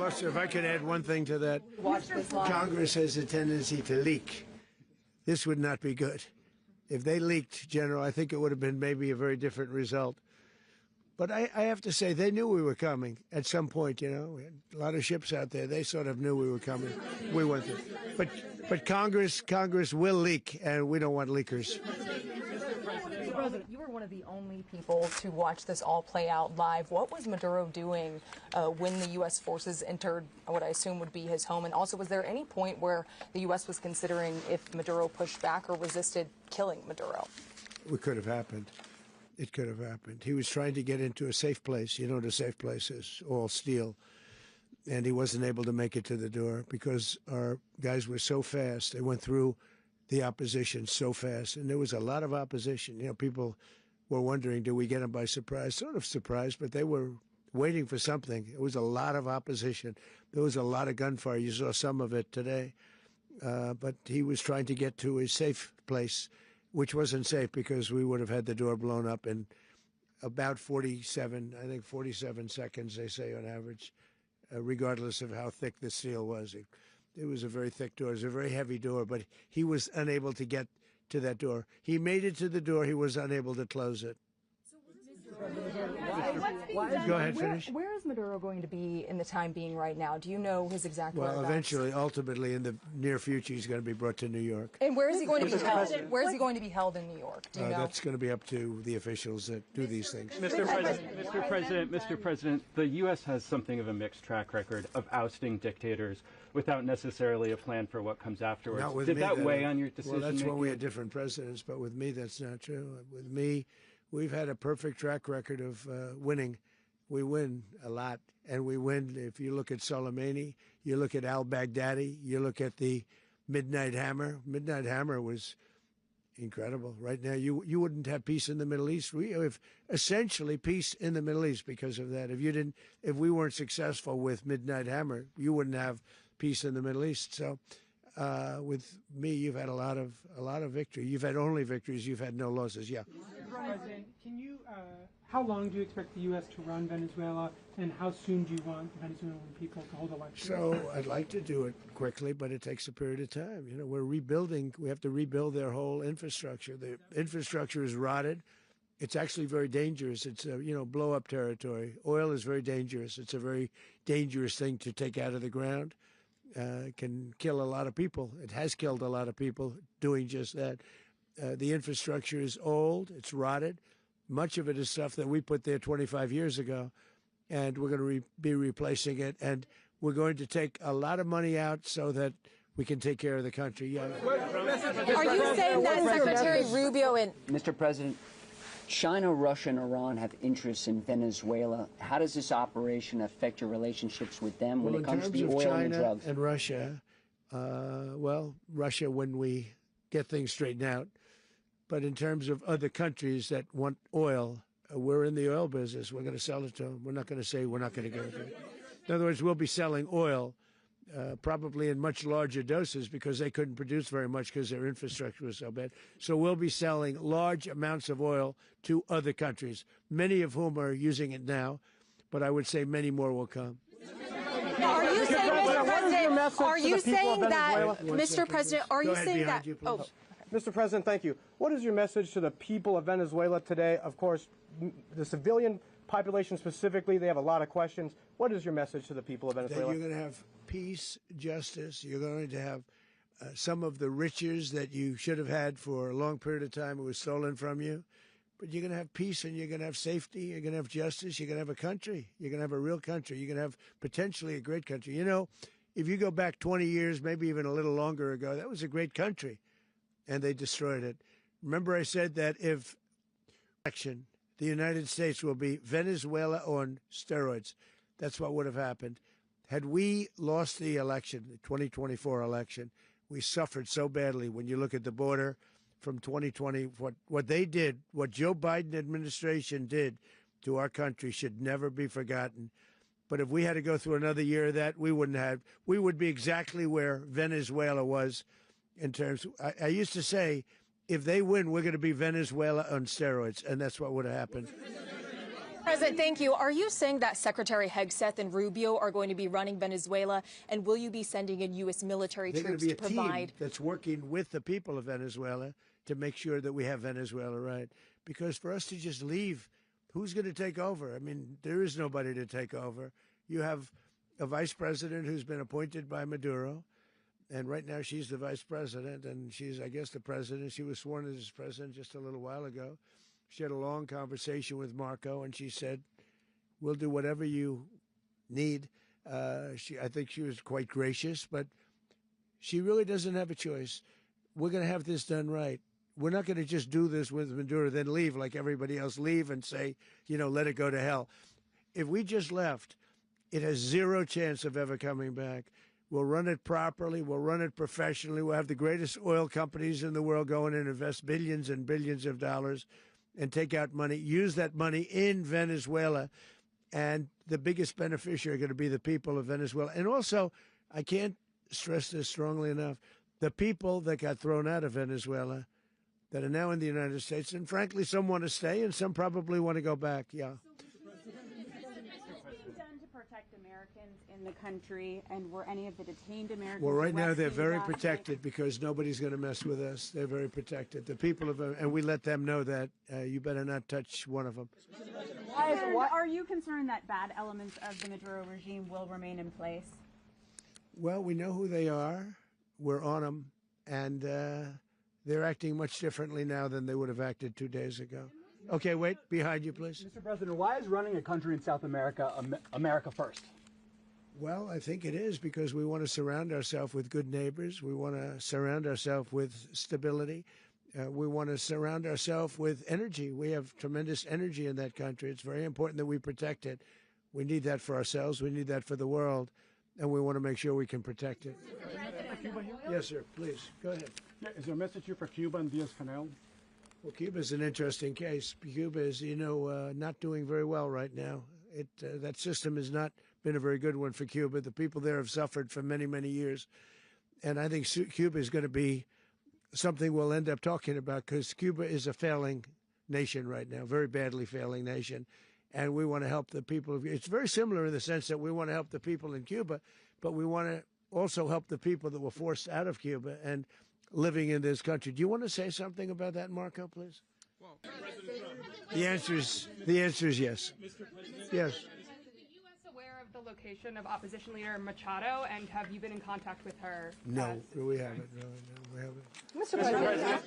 Plus, if I could add one thing to that, Congress has a tendency to leak. This would not be good. If they leaked, General, I think it would have been maybe a very different result. But I have to say, they knew we were coming at some point, you know. We had a lot of ships out there. They sort of knew we were coming. We went there. But Congress will leak, and we don't want leakers. Mr. President, you were one of the only people to watch this all play out live. What was Maduro doing when the U.S. forces entered what I assume would be his home? And also, was there any point where the U.S. was considering if Maduro pushed back or resisted killing Maduro? It could have happened. It could have happened. He was trying to get into a safe place. You know, the safe place is all steel. And he wasn't able to make it to the door because our guys were so fast. They went through the opposition so fast. And there was a lot of opposition. You know, people were wondering, do we get them by surprise? Sort of surprised, but they were waiting for something. It was a lot of opposition. There was a lot of gunfire. You saw some of it today. But he was trying to get to a safe place, which wasn't safe because we would have had the door blown up in about 47 seconds, they say on average, regardless of how thick the steel was. It was a very thick door. It was a very heavy door, but he was unable to get to that door. He made it to the door. He was unable to close it. Go ahead, finish. Where is Maduro going to be in the time being right now? Do you know his exact whereabouts? Well, eventually, ultimately, in the near future, he's going to be brought to New York. And where is he going to be held? Where is he going to be held in New York? Do you know? That's going to be up to the officials that do these things. Mr. President, the U.S. has something of a mixed track record of ousting dictators without necessarily a plan for what comes afterwards. Did that weigh on your decision? Well, that's when we had different presidents, but with me, that's not true. With me, we've had a perfect track record of winning. We win a lot, and we win. If you look at Soleimani, you look at al-Baghdadi, you look at the Midnight Hammer. Midnight Hammer was incredible. Right now, you wouldn't have peace in the Middle East. We have essentially peace in the Middle East because of that. If we weren't successful with Midnight Hammer, you wouldn't have peace in the Middle East. So, with me, you've had a lot of victory. You've had only victories. You've had no losses. Yeah. President, can you? How long do you expect the U.S. to run Venezuela, and how soon do you want the Venezuelan people to hold elections? So I'd like to do it quickly, but it takes a period of time. You know, we're rebuilding. We have to rebuild their whole infrastructure. The infrastructure is rotted. It's actually very dangerous. It's blow-up territory. Oil is very dangerous. It's a very dangerous thing to take out of the ground. It can kill a lot of people. It has killed a lot of people doing just that. The infrastructure is old. It's rotted. Much of it is stuff that we put there 25 years ago, and we're going to be replacing it. And we're going to take a lot of money out so that we can take care of the country. Yeah. Are you saying that Secretary Rubio and Mr. President, China, Russia, and Iran have interests in Venezuela. How does this operation affect your relationships with them when it comes to the oil and drugs? And Russia, Russia when we get things straightened out. But in terms of other countries that want oil, we're in the oil business. We're going to sell it to them. We're not going to say we're not going to give it to them. In other words, we'll be selling oil probably in much larger doses because they couldn't produce very much because their infrastructure was so bad. So we'll be selling large amounts of oil to other countries, many of whom are using it now, but I would say many more will come. Are you saying, Mr. President, are you saying that, Mr. President, are you saying that? Oh, Mr. President, thank you. What is your message to the people of Venezuela today? Of course, the civilian population specifically, they have a lot of questions. What is your message to the people of Venezuela? That you're going to have peace, justice. You're going to have some of the riches that you should have had for a long period of time. It was stolen from you. But you're going to have peace and you're going to have safety. You're going to have justice. You're going to have a country. You're going to have a real country. You're going to have potentially a great country. You know, if you go back 20 years, maybe even a little longer ago, that was a great country. And they destroyed it. Remember I said that if election, the United States will be Venezuela on steroids. That's what would have happened. Had we lost the election, the 2024 election, we suffered so badly when you look at the border from 2020. What they did, what Joe Biden administration did to our country should never be forgotten. But if we had to go through another year of that, we wouldn't have. We would be exactly where Venezuela was in terms. I used to say, if they win, we're going to be Venezuela on steroids, and that's what would have happened. President, thank you. Are you saying that Secretary Hegseth and Rubio are going to be running Venezuela, and will you be sending in U.S. military troops to provide? They're going to be a team that's working with the people of Venezuela to make sure that we have Venezuela right. Because for us to just leave, who's going to take over? I mean, there is nobody to take over. You have a vice president who's been appointed by Maduro, and right now she's the vice president, and she's, I guess, the president. She was sworn in as president just a little while ago. She had a long conversation with Marco, and she said, we'll do whatever you need. I think she was quite gracious, but she really doesn't have a choice. We're going to have this done right. We're not going to just do this with Maduro, then leave like everybody else, leave and say, let it go to hell. If we just left, it has zero chance of ever coming back. We'll run it properly. We'll run it professionally. We'll have the greatest oil companies in the world go in and invest billions and billions of dollars and take out money, use that money in Venezuela. And the biggest beneficiary are going to be the people of Venezuela. And also, I can't stress this strongly enough, the people that got thrown out of Venezuela that are now in the United States, and frankly, some want to stay and some probably want to go back. Yeah. In the country, and were any of the detained Americans? Well, right now they're very protected because nobody's going to mess with us. They're very protected. The people of, and we let them know that you better not touch one of them. Are you concerned that bad elements of the Maduro regime will remain in place? Well, we know who they are. We're on them, and they're acting much differently now than they would have acted 2 days ago. Okay, wait, behind you, please. Mr. President, why is running a country in South America America first? Well, I think it is because we want to surround ourselves with good neighbors. We want to surround ourselves with stability. We want to surround ourselves with energy. We have tremendous energy in that country. It's very important that we protect it. We need that for ourselves. We need that for the world. And we want to make sure we can protect it. Yes, sir. Please, go ahead. Yeah, is there a message here for Cuba and Diaz-Canel? Well, Cuba is an interesting case. Cuba is, not doing very well right now. That system has not been a very good one for Cuba. The people there have suffered for many, many years. And I think Cuba is going to be something we'll end up talking about because Cuba is a failing nation right now, very badly failing nation. And we want to help the people. It's very similar in the sense that we want to help the people in Cuba, but we want to also help the people that were forced out of Cuba and living in this country. Do you want to say something about that, Marco, please? Well, the answer is yes. Yes. The location of opposition leader Machado, and have you been in contact with her? No, we haven't. No, we haven't. Mr. President,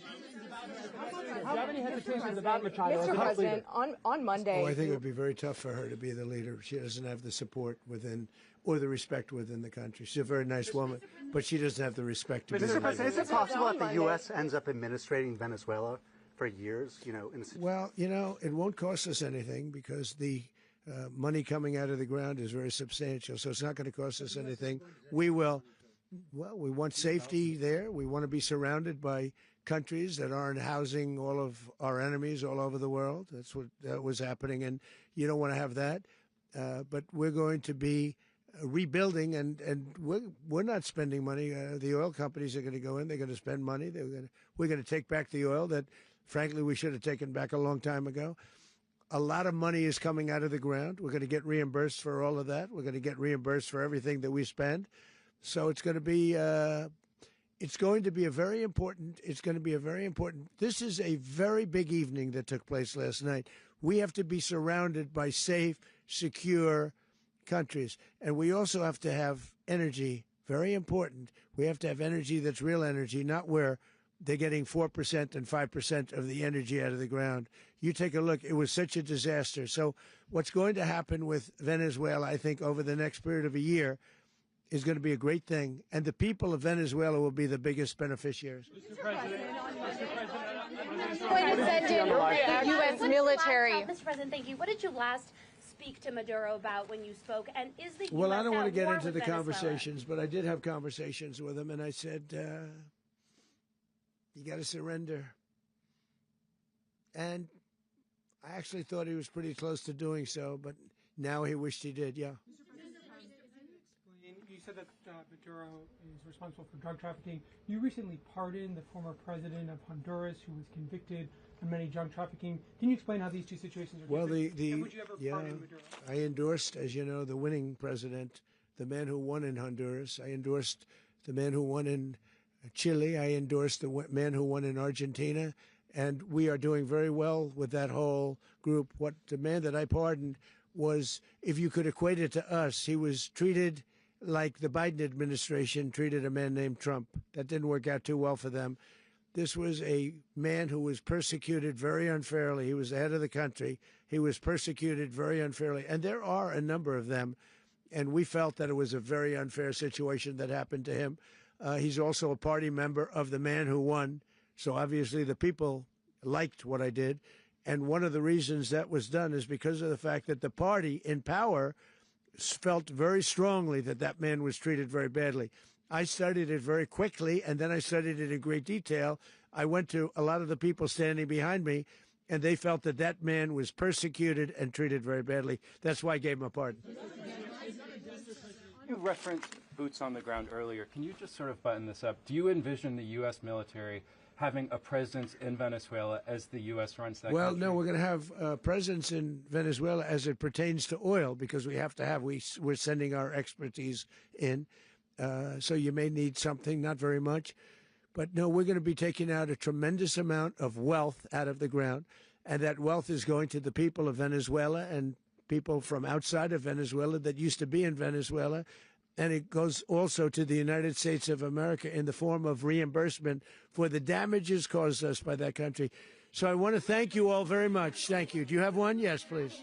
do you have any hesitations about Machado? Mr. President, on Monday. Oh, I think it would be very tough for her to be the leader. She doesn't have the support within or the respect within the country. She's a very nice woman, but she doesn't have the respect to be the leader. Mr. President, is it possible that the U.S. ends up administrating Venezuela for years? Well, it won't cost us anything because the money coming out of the ground is very substantial, so it's not going to cost us anything. We want safety there. We want to be surrounded by countries that aren't housing all of our enemies all over the world. That's what was happening, and you don't want to have that. But we're going to be rebuilding, and we're not spending money. The oil companies are going to go in. They're going to spend money. We're going to take back the oil that, frankly, we should have taken back a long time ago. A lot of money is coming out of the ground. We're going to get reimbursed for all of that. We're going to get reimbursed for everything that we spend. So it's going to be a very important. This is a very big evening that took place last night. We have to be surrounded by safe, secure countries, and we also have to have energy. Very important. We have to have energy that's real energy, not where they're getting 4% and 5% of the energy out of the ground. You take a look. It was such a disaster. So what's going to happen with Venezuela, I think, over the next period of a year is going to be a great thing. And the people of Venezuela will be the biggest beneficiaries. Mr. President, going to send in the U.S. military. Mr. President, thank you. What did you last speak to Maduro about when you spoke? And is the U.S. Well, I don't want to get into the Venezuela? conversations, but I did have conversations with him, and I said, you got to surrender. And I actually thought he was pretty close to doing so, but now he wished he did, yeah. Mr. President, can you explain, you said that Maduro is responsible for drug trafficking. You recently pardoned the former president of Honduras, who was convicted of many drug trafficking. Can you explain how these two situations are different? And would you ever pardon Maduro? I endorsed, as you know, the winning president, the man who won in Honduras. I endorsed the man who won in Chile. I endorsed the man who won in Argentina. And we are doing very well with that whole group. What the man that I pardoned was, if you could equate it to us, he was treated like the Biden administration treated a man named Trump. That didn't work out too well for them. This was a man who was persecuted very unfairly. He was the head of the country. He was persecuted very unfairly. And there are a number of them. And we felt that it was a very unfair situation that happened to him. He's also a party member of the man who won. So obviously the people liked what I did. And one of the reasons that was done is because of the fact that the party in power felt very strongly that that man was treated very badly. I studied it very quickly, and then I studied it in great detail. I went to a lot of the people standing behind me, and they felt that that man was persecuted and treated very badly. That's why I gave him a pardon. You referenced boots on the ground earlier. Can you just sort of button this up? Do you envision the U.S. military having a presence in Venezuela as the U.S. runs that country? No, we're going to have a presence in Venezuela as it pertains to oil, because we have to have, we're sending our expertise in. So you may need something, not very much. But no, we're going to be taking out a tremendous amount of wealth out of the ground. And that wealth is going to the people of Venezuela and people from outside of Venezuela that used to be in Venezuela. And it goes also to the United States of America in the form of reimbursement for the damages caused us by that country. So I want to thank you all very much. Thank you. Do you have one? Yes, please.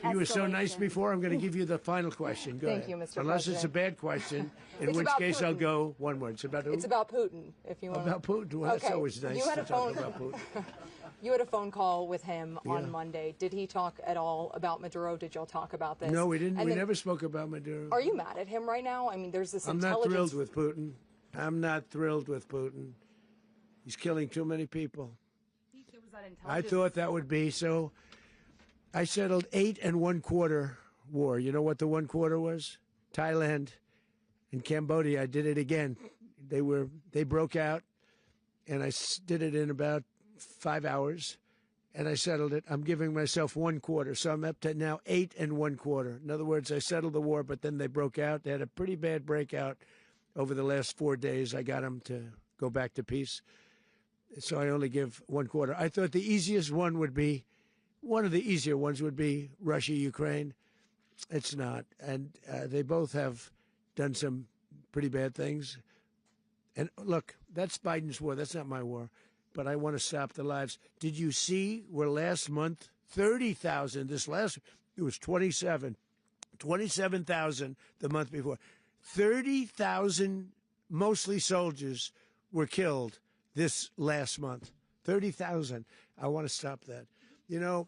You were so nice before. I'm going to give you the final question. Go ahead. You, Mr. Unless President. it's a bad question, in which case I'll go one word. It's about who? It's about Putin, if you want. About Putin? Well, okay. That's always nice to talk about Putin. You had a phone call with him on Monday. Did he talk at all about Maduro? Did y'all talk about this? No, we didn't. We never spoke about Maduro. Are you mad at him right now? I mean, there's this intelligence. I'm not thrilled with Putin. I'm not thrilled with Putin. He's killing too many people. I thought that would be so. I settled 8 1/4 war. You know what the 1/4 was? Thailand and Cambodia. I did it again. They broke out, and I did it in about 5 hours, and I settled it. I'm giving myself 1/4, so I'm up to now 8 1/4. In other words, I settled the war, but then they broke out. They had a pretty bad breakout over the last 4 days. I got them to go back to peace, so I only give 1/4. I thought the easiest one would be, one of the easier ones would be Russia, Ukraine. It's not, and they both have done some pretty bad things. And look, that's Biden's war. That's not my war. But I want to stop the lives. Did you see where last month, 30,000, it was 27,000 the month before. 30,000, mostly soldiers, were killed this last month. 30,000. I want to stop that. You know,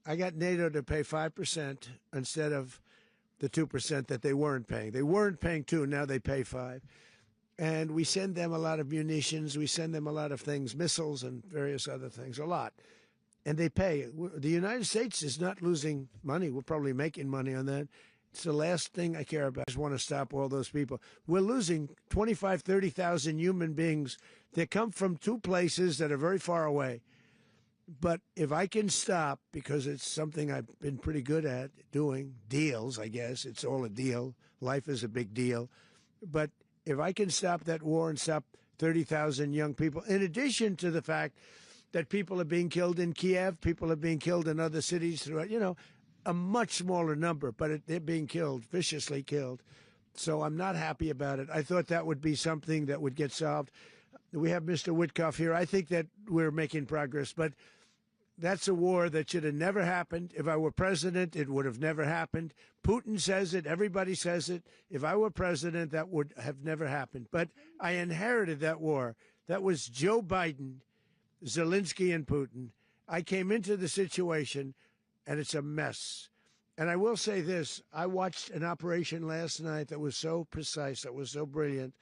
I got NATO to pay 5% instead of the 2% that they weren't paying. They weren't paying 2, now they pay 5. And we send them a lot of munitions. We send them a lot of things, missiles and various other things, a lot. And they pay. The United States is not losing money. We're probably making money on that. It's the last thing I care about. I just want to stop all those people. We're losing 25,000, 30,000 human beings that come from 2 places that are very far away. But if I can stop, because it's something I've been pretty good at doing, deals, I guess. It's all a deal. Life is a big deal. But if I can stop that war and stop 30,000 young people, in addition to the fact that people are being killed in Kiev, people are being killed in other cities throughout, a much smaller number, but they're being killed, viciously killed. So I'm not happy about it. I thought that would be something that would get solved. We have Mr. Witkoff here. I think that we're making progress, but that's a war that should have never happened. If I were president, it would have never happened. Putin says it. Everybody says it. If I were president, that would have never happened. But I inherited that war. That was Joe Biden, Zelensky, and Putin. I came into the situation, and it's a mess. And I will say this. I watched an operation last night that was so precise, that was so brilliant.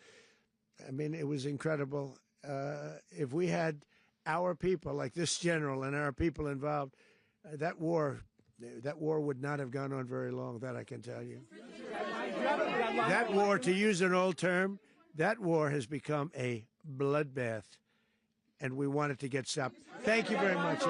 I mean, it was incredible. If we had our people, like this general and our people involved, that war would not have gone on very long, that I can tell you. That war, to use an old term, that war has become a bloodbath, and we want it to get stopped. Thank you very much.